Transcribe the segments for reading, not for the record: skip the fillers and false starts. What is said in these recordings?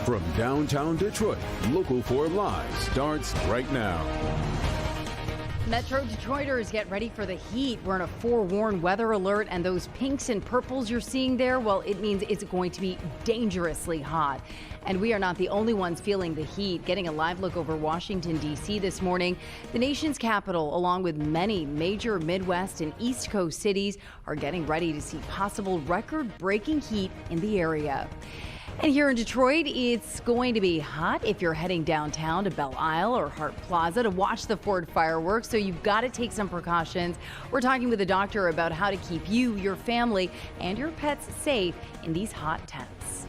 From downtown Detroit, Local 4 Live starts right now. Metro Detroiters, get ready for the heat. We're in a forewarned weather alert, and those pinks and purples you're seeing there, well, it means it's going to be dangerously hot. And we are not the only ones feeling the heat. Getting a live look over Washington, D.C. this morning, the nation's capital, along with many major Midwest and East Coast cities, are getting ready to see possible record-breaking heat in the area. And here in Detroit, it's going to be hot if you're heading downtown to Belle Isle or Hart Plaza to watch the Ford fireworks, so you've got to take some precautions. We're talking with a doctor about how to keep you, your family, and your pets safe in these hot temps.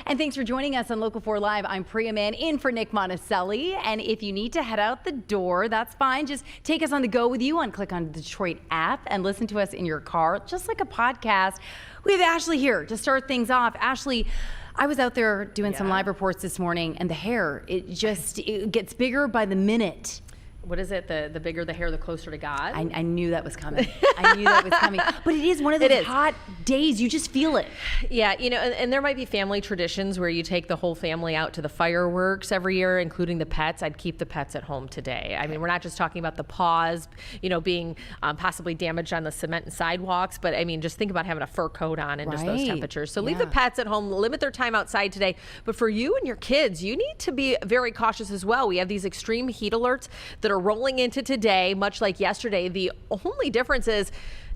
And thanks for joining us on Local 4 Live. I'm Priya Mann in for Nick Monticelli. And if you need to head out the door, that's fine. Just take us on the go with you click on the Detroit app and listen to us in your car, just like a podcast. We have Ashley here to start things off. Ashley, I was out there doing some live reports this morning, and the hair, it gets bigger by the minute. What is it? The bigger the hair, the closer to God? I knew that was coming. I knew that was coming. But it is one of those hot days. You just feel it. Yeah, and there might be family traditions where you take the whole family out to the fireworks every year, including the pets. I'd keep the pets at home today. I mean, we're not just talking about the paws, being possibly damaged on the cement and sidewalks, but I mean, just think about having a fur coat on and just those temperatures. So leave the pets at home, limit their time outside today. But for you and your kids, you need to be very cautious as well. We have these extreme heat alerts that are rolling into today, much like yesterday. The only difference is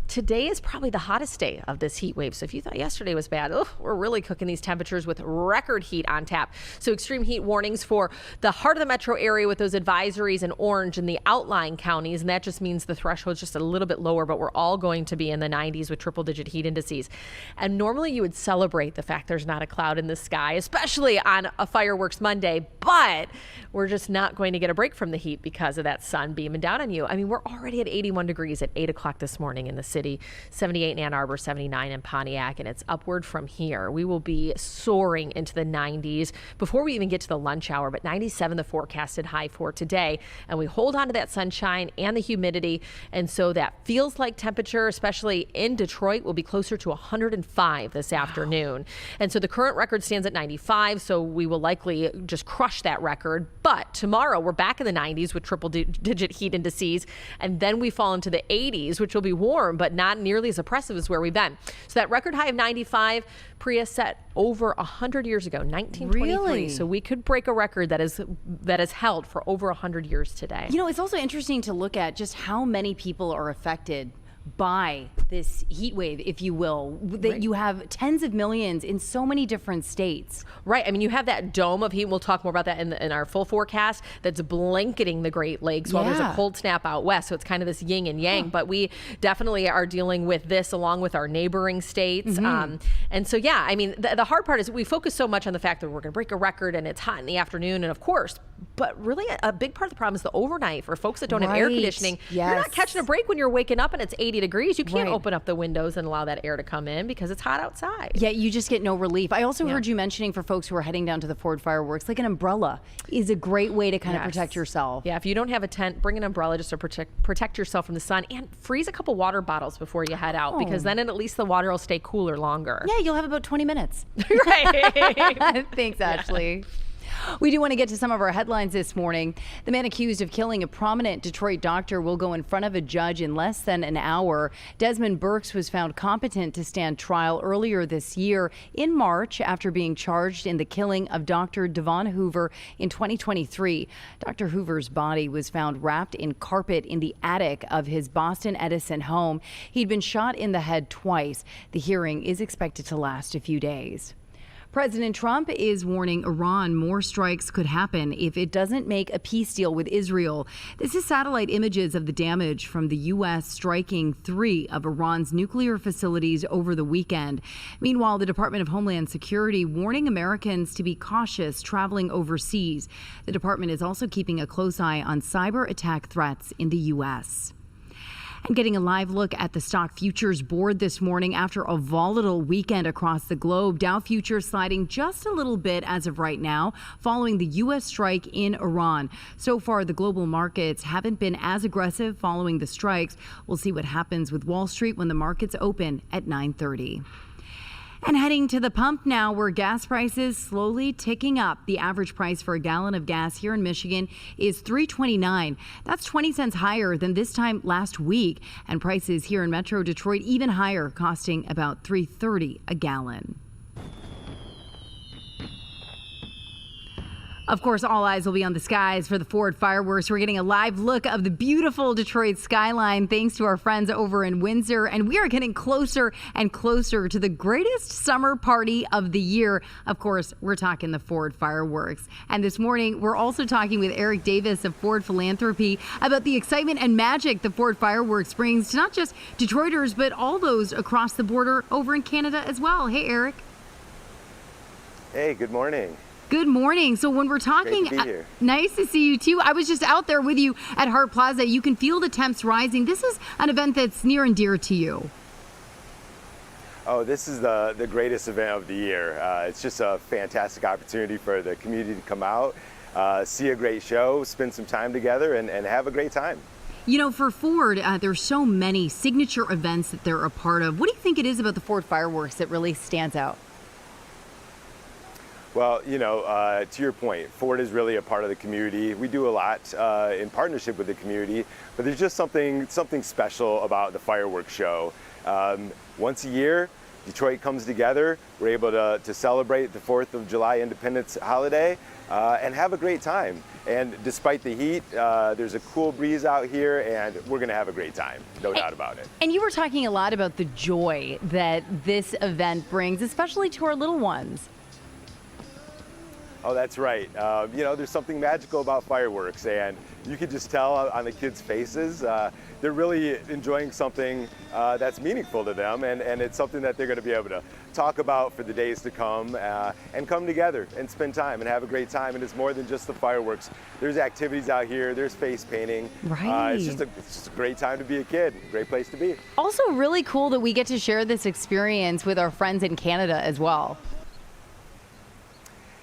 today is probably the hottest day of this heat wave. So if you thought yesterday was bad, we're really cooking these temperatures with record heat on tap. So extreme heat warnings for the heart of the metro area with those advisories in orange in the outlying counties. And that just means the threshold is just a little bit lower, but we're all going to be in the 90s with triple digit heat indices. And normally you would celebrate the fact there's not a cloud in the sky, especially on a fireworks Monday, but we're just not going to get a break from the heat because of that sun beaming down on you. I mean, we're already at 81 degrees at 8 o'clock this morning in the city, 78 in Ann Arbor, 79 in Pontiac, and it's upward from here. We will be soaring into the 90s before we even get to the lunch hour, but 97 the forecasted high for today. And we hold on to that sunshine and the humidity, and so that feels like temperature, especially in Detroit, will be closer to 105 this afternoon. And so the current record stands at 95, so we will likely just crush that record. But tomorrow we're back in the 90s with triple digit heat indices, and then we fall into the 80s, which will be warm, but not nearly as oppressive as where we've been. So that record high of 95, Priya, set over 100 years ago, 1923. Really? So we could break a record that is held for over 100 years today. It's also interesting to look at just how many people are affected by this heat wave, if you will, that you have tens of millions in so many different states. Right. I mean, you have that dome of heat. We'll talk more about that in our full forecast that's blanketing the Great Lakes while there's a cold snap out west. So it's kind of this yin and yang, but we definitely are dealing with this along with our neighboring states. And so, I mean, the hard part is we focus so much on the fact that we're going to break a record and it's hot in the afternoon. And of course, but really a big part of the problem is the overnight for folks that don't have air conditioning. You're not catching a break when you're waking up and it's 80 degrees. You can't open up the windows and allow that air to come in because it's hot outside. Yeah, you just get no relief. I also heard you mentioning for folks who are heading down to the Ford fireworks, like an umbrella is a great way to kind of protect yourself. Yeah, if you don't have a tent, bring an umbrella just to protect yourself from the sun, and freeze a couple water bottles before you head out, because then at least the water will stay cooler longer. Yeah, you'll have about 20 minutes. Right. Thanks, Ashley. We do want to get to some of our headlines this morning. The man accused of killing a prominent Detroit doctor will go in front of a judge in less than an hour. Desmond Burks was found competent to stand trial earlier this year in March after being charged in the killing of Dr. Devon Hoover in 2023. Dr. Hoover's body was found wrapped in carpet in the attic of his Boston Edison home. He'd been shot in the head twice. The hearing is expected to last a few days. President Trump is warning Iran more strikes could happen if it doesn't make a peace deal with Israel. This is satellite images of the damage from the U.S. striking 3 of Iran's nuclear facilities over the weekend. Meanwhile, the Department of Homeland Security warning Americans to be cautious traveling overseas. The department is also keeping a close eye on cyber attack threats in the U.S. And getting a live look at the stock futures board this morning after a volatile weekend across the globe. Dow futures sliding just a little bit as of right now following the U.S. strike in Iran. So far, the global markets haven't been as aggressive following the strikes. We'll see what happens with Wall Street when the markets open at 9:30. And heading to the pump now, where gas prices slowly ticking up. The average price for a gallon of gas here in Michigan is $3.29. That's 20 cents higher than this time last week. And prices here in Metro Detroit even higher, costing about $3.30 a gallon. Of course, all eyes will be on the skies for the Ford fireworks. We're getting a live look of the beautiful Detroit skyline thanks to our friends over in Windsor. And we are getting closer and closer to the greatest summer party of the year. Of course, we're talking the Ford fireworks. And this morning, we're also talking with Eric Davis of Ford Philanthropy about the excitement and magic the Ford fireworks brings to not just Detroiters, but all those across the border over in Canada as well. Hey, Eric. Hey, good morning. Good morning. So when we're talking, Great to be here. Nice to see you too. I was just out there with you at Hart Plaza. You can feel the temps rising. This is an event that's near and dear to you. Oh, this is the greatest event of the year. It's just a fantastic opportunity for the community to come out, see a great show, spend some time together, and have a great time. You know, for Ford, there's so many signature events that they're a part of. What do you think it is about the Ford fireworks that really stands out? Well, you know, to your point, Ford is really a part of the community. We do a lot in partnership with the community, but there's just something special about the fireworks show. Once a year, Detroit comes together. We're able to celebrate the 4th of July Independence holiday and have a great time. And despite the heat, there's a cool breeze out here, and we're going to have a great time, no doubt about it. And you were talking a lot about the joy that this event brings, especially to our little ones. Oh, that's right. You know, there's something magical about fireworks, and you can just tell on the kids' faces. They're really enjoying something that's meaningful to them, and it's something that they're going to be able to talk about for the days to come and come together and spend time and have a great time. And it's more than just the fireworks. There's activities out here. There's face painting. Right. It's just a great time to be a kid. Great place to be. Also really cool that we get to share this experience with our friends in Canada as well.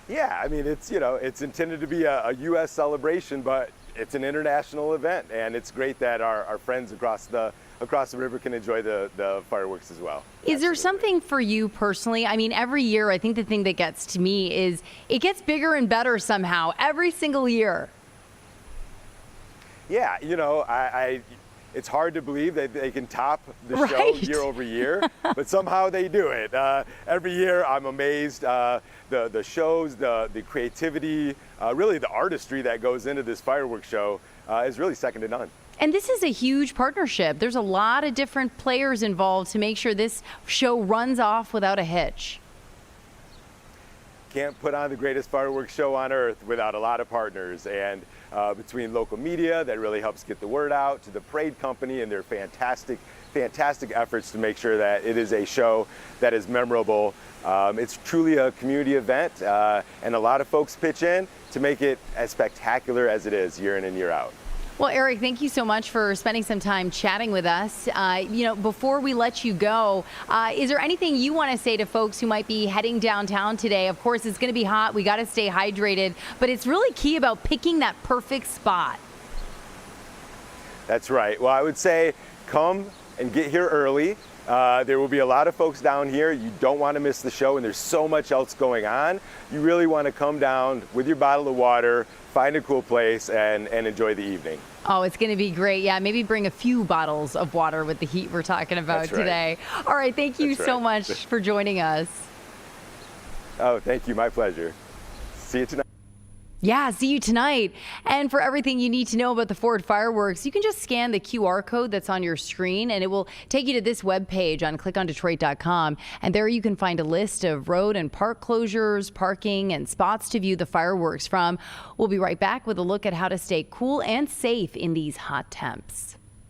Yeah, I mean, it's, you know, it's intended to be a U.S. celebration, but it's an international event, and it's great that our friends across the river can enjoy the fireworks as well. Is there Absolutely. something for you personally? I mean, every year, I think the thing that gets to me is it gets bigger and better somehow every single year. Yeah, you know, it's hard to believe that they can top the show Right. year over year, but somehow they do it. Every year I'm amazed. The shows, the creativity, really the artistry that goes into this fireworks show is really second to none. And this is a huge partnership. There's a lot of different players involved to make sure this show runs off without a hitch. Can't put on the greatest fireworks show on earth without a lot of partners, and between local media that really helps get the word out, to the parade company and their fantastic efforts to make sure that it is a show that is memorable. It's truly a community event, and a lot of folks pitch in to make it as spectacular as it is year in and year out. Well, Eric, thank you so much for spending some time chatting with us. You know, before we let you go, is there anything you want to say to folks who might be heading downtown today? Of course, it's going to be hot. We got to stay hydrated, but it's really key about picking that perfect spot. That's right. Well, I would say come and get here early. There will be a lot of folks down here. You don't want to miss the show, and there's so much else going on. You really want to come down with your bottle of water, find a cool place, and enjoy the evening. Oh, it's going to be great. Yeah, maybe bring a few bottles of water with the heat we're talking about That's right. today. All right, thank you That's so right. much for joining us. Oh, thank you. My pleasure. See you tonight. Yeah, see you tonight. And for everything you need to know about the Ford fireworks, you can just scan the QR code that's on your screen, and it will take you to this webpage on clickondetroit.com. And there you can find a list of road and park closures, parking, and spots to view the fireworks from. We'll be right back with a look at how to stay cool and safe in these hot temps.